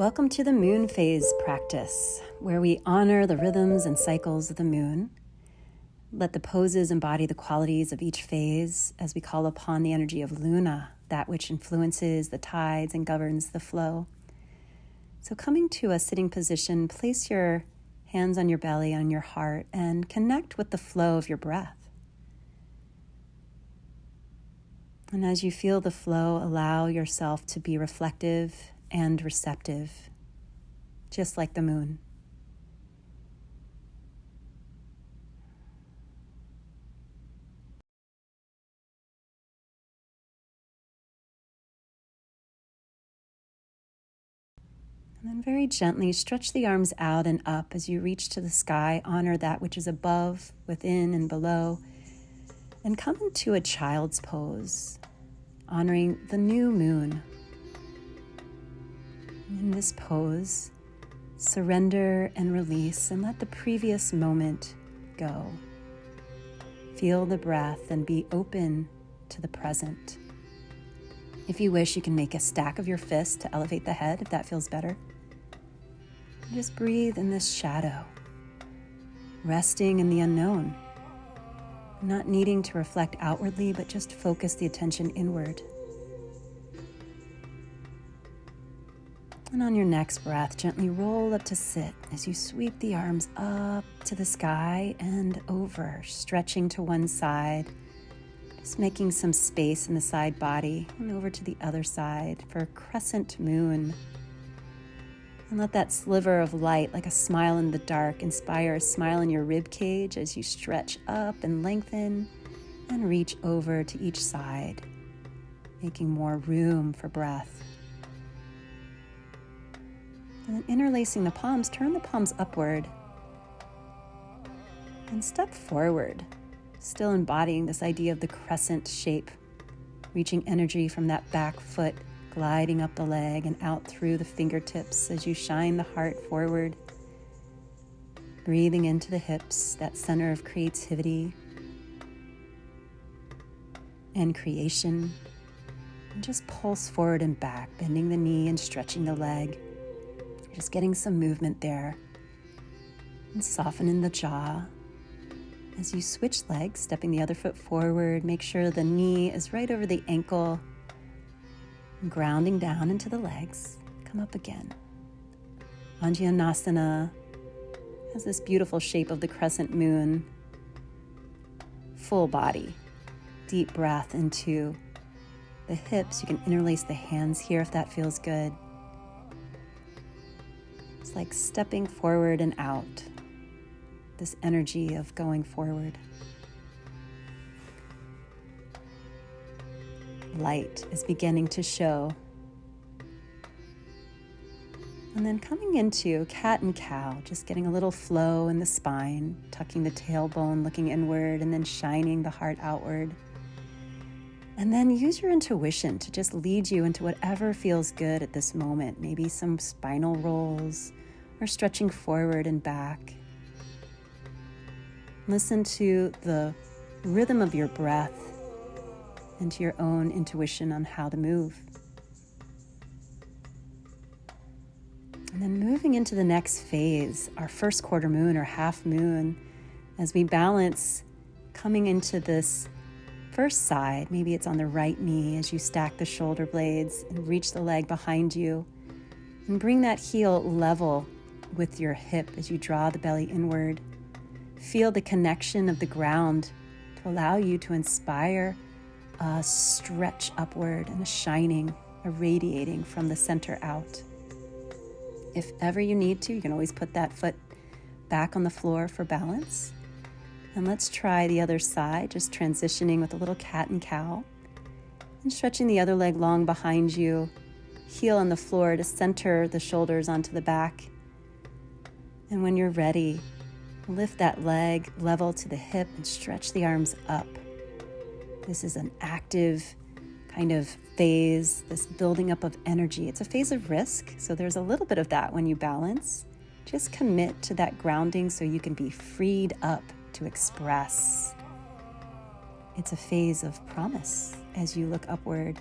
Welcome to the moon phase practice, where we honor the rhythms and cycles of the moon. Let the poses embody the qualities of each phase as we call upon the energy of Luna, that which influences the tides and governs the flow. So coming to a sitting position, place your hands on your belly, on your heart, and connect with the flow of your breath. And as you feel the flow, allow yourself to be reflective and receptive, just like the moon. And then very gently stretch the arms out and up as you reach to the sky. Honor that which is above, within, and below. And come into a child's pose, honoring the new moon. In this pose, surrender and release and let the previous moment go. Feel the breath and be open to the present. If you wish, you can make a stack of your fists to elevate the head if that feels better. Just breathe in this shadow, resting in the unknown, not needing to reflect outwardly, but just focus the attention inward. And on your next breath, gently roll up to sit as you sweep the arms up to the sky and over, stretching to one side, just making some space in the side body, and over to the other side for Crescent Moon. And let that sliver of light, like a smile in the dark, inspire a smile in your rib cage as you stretch up and lengthen and reach over to each side, making more room for breath. And then interlacing the palms, turn the palms upward and step forward, still embodying this idea of the crescent shape, reaching energy from that back foot, gliding up the leg and out through the fingertips as you shine the heart forward, breathing into the hips, that center of creativity and creation. And just pulse forward and back, bending the knee and stretching the leg. Just getting some movement there. And soften in the jaw. As you switch legs, stepping the other foot forward, make sure the knee is right over the ankle. Grounding down into the legs. Come up again. Anjaneyasana has this beautiful shape of the crescent moon. Full body. Deep breath into the hips. You can interlace the hands here if that feels good. It's like stepping forward and out, this energy of going forward. Light is beginning to show. And then coming into cat and cow, just getting a little flow in the spine, tucking the tailbone, looking inward, and then shining the heart outward. And then use your intuition to just lead you into whatever feels good at this moment. Maybe some spinal rolls or stretching forward and back. Listen to the rhythm of your breath and to your own intuition on how to move. And then moving into the next phase, our first quarter moon or half moon, as we balance coming into this first side. Maybe it's on the right knee as you stack the shoulder blades and reach the leg behind you and bring that heel level with your hip as you draw the belly inward. Feel the connection of the ground to allow you to inspire a stretch upward and a shining, a radiating from the center out. If ever you need to, you can always put that foot back on the floor for balance. And let's try the other side, just transitioning with a little cat and cow. And stretching the other leg long behind you. Heel on the floor to center the shoulders onto the back. And when you're ready, lift that leg level to the hip and stretch the arms up. This is an active kind of phase, this building up of energy. It's a phase of risk, so there's a little bit of that when you balance. Just commit to that grounding so you can be freed up to express. It's a phase of promise as you look upward.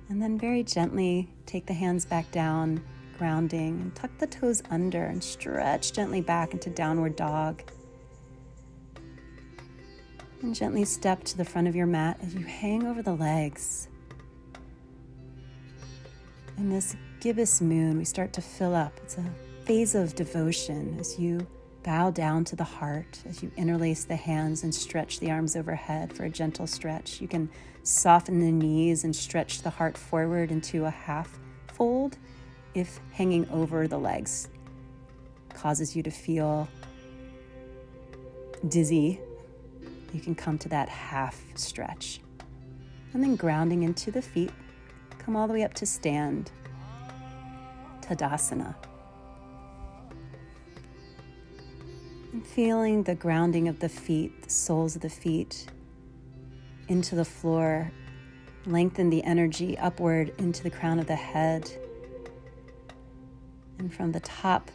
And then very gently take the hands back down, grounding, and tuck the toes under and stretch gently back into downward dog. And gently step to the front of your mat as you hang over the legs. In this gibbous moon, we start to fill up. It's a phase of devotion as you bow down to the heart, as you interlace the hands and stretch the arms overhead for a gentle stretch. You can soften the knees and stretch the heart forward into a half fold if hanging over the legs causes you to feel dizzy. You can come to that half stretch. And then grounding into the feet, come all the way up to stand. Tadasana. And feeling the grounding of the feet, the soles of the feet into the floor. Lengthen the energy upward into the crown of the head. And from the top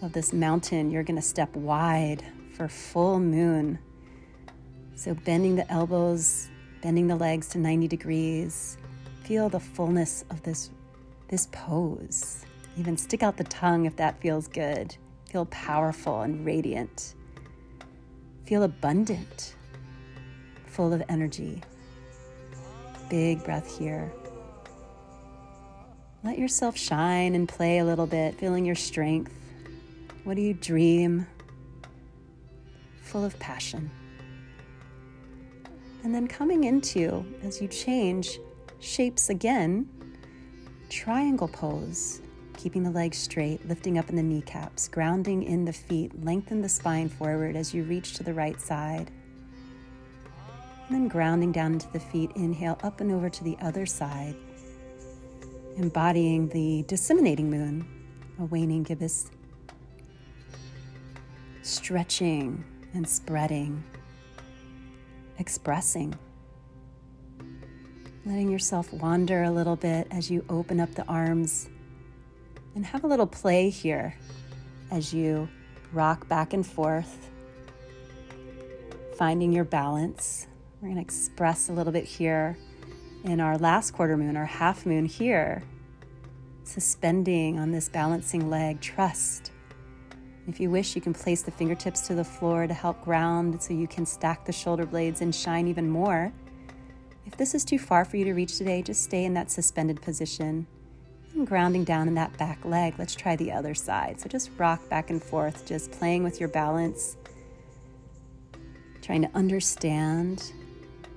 of this mountain, you're going to step wide for full moon. So bending the elbows, bending the legs to 90 degrees. Feel the fullness of this pose. Even stick out the tongue if that feels good. Feel powerful and radiant. Feel abundant, full of energy. Big breath here. Let yourself shine and play a little bit, feeling your strength. What do you dream? Full of passion. And then coming into, as you change shapes again, triangle pose, keeping the legs straight, lifting up in the kneecaps, grounding in the feet, lengthen the spine forward as you reach to the right side. And then grounding down into the feet, inhale up and over to the other side, embodying the disseminating moon, a waning gibbous, stretching and spreading, expressing, letting yourself wander a little bit as you open up the arms and have a little play here as you rock back and forth, finding your balance. We're going to express a little bit here in our last quarter moon, our half moon here, suspending on this balancing leg, trust. If you wish, you can place the fingertips to the floor to help ground so you can stack the shoulder blades and shine even more. If this is too far for you to reach today, just stay in that suspended position and grounding down in that back leg. Let's try the other side. So just rock back and forth, just playing with your balance, trying to understand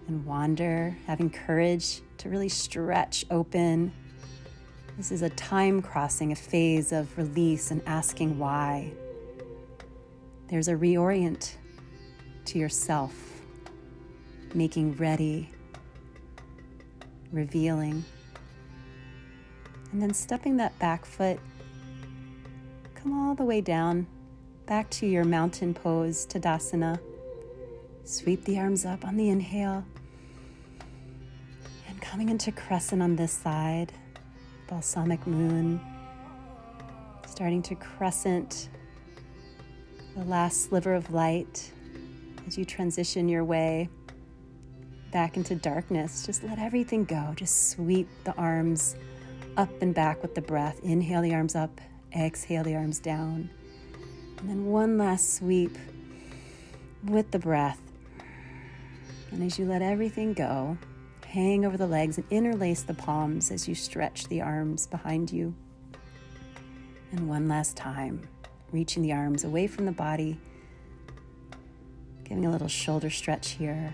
and wander, having courage to really stretch open. This is a time crossing, a phase of release and asking why. There's a reorient to yourself, making ready, revealing, and then stepping that back foot, come all the way down, back to your mountain pose, Tadasana. Sweep the arms up on the inhale, and coming into crescent on this side, balsamic moon, starting to crescent the last sliver of light as you transition your way back into darkness. Just let everything go. Just sweep the arms up and back with the breath. Inhale the arms up, exhale the arms down. And then one last sweep with the breath. And as you let everything go, hang over the legs and interlace the palms as you stretch the arms behind you. And one last time, reaching the arms away from the body, giving a little shoulder stretch here,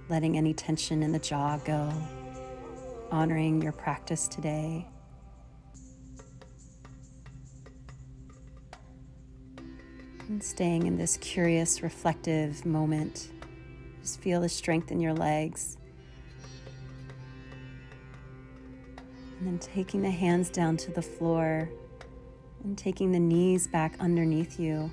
letting any tension in the jaw go, honoring your practice today. And staying in this curious, reflective moment. Just feel the strength in your legs. And then taking the hands down to the floor and taking the knees back underneath you.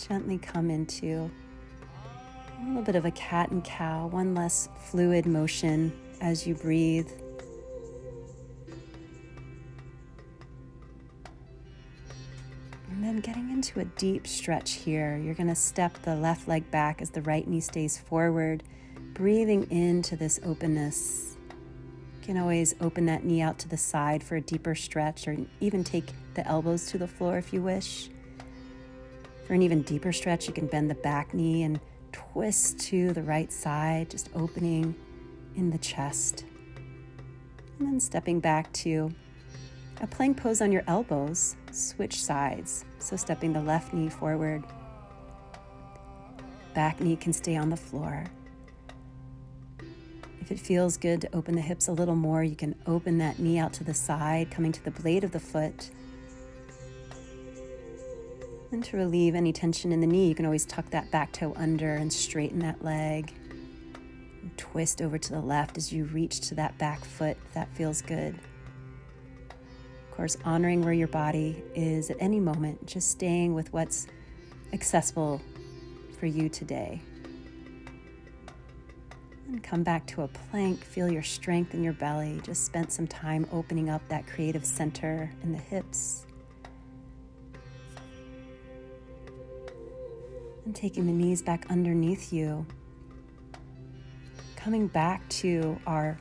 Gently come into a little bit of a cat and cow, one less fluid motion as you breathe. And then getting into a deep stretch here. You're going to step the left leg back as the right knee stays forward, breathing into this openness. You can always open that knee out to the side for a deeper stretch, or even take the elbows to the floor if you wish. For an even deeper stretch, you can bend the back knee and twist to the right side, just opening in the chest. And then stepping back to a plank pose on your elbows, switch sides. So stepping the left knee forward, back knee can stay on the floor. If it feels good to open the hips a little more, you can open that knee out to the side, coming to the blade of the foot. And to relieve any tension in the knee, you can always tuck that back toe under and straighten that leg. And twist over to the left as you reach to that back foot if that feels good. Of course, honoring where your body is at any moment, just staying with what's accessible for you today. And come back to a plank. Feel your strength in your belly. Just spent some time opening up that creative center in the hips. And taking the knees back underneath you. Coming back to our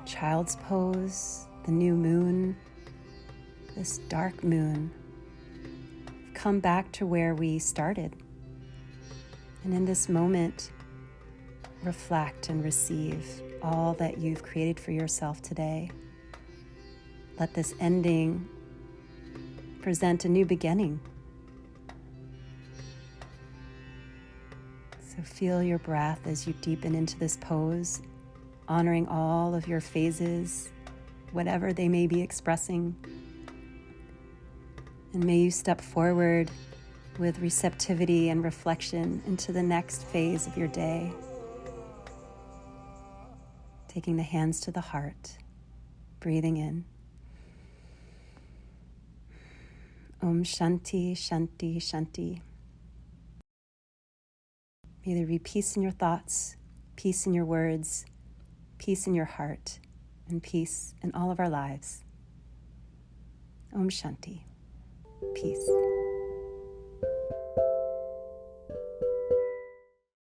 child's pose, the new moon, this dark moon. Come back to where we started. And in this moment, reflect and receive all that you've created for yourself today. Let this ending present a new beginning. So feel your breath as you deepen into this pose, honoring all of your phases, whatever they may be expressing. And may you step forward with receptivity and reflection into the next phase of your day. Taking the hands to the heart, breathing in. Om Shanti, Shanti, Shanti. May there be peace in your thoughts, peace in your words, peace in your heart, and peace in all of our lives. Om Shanti. Peace.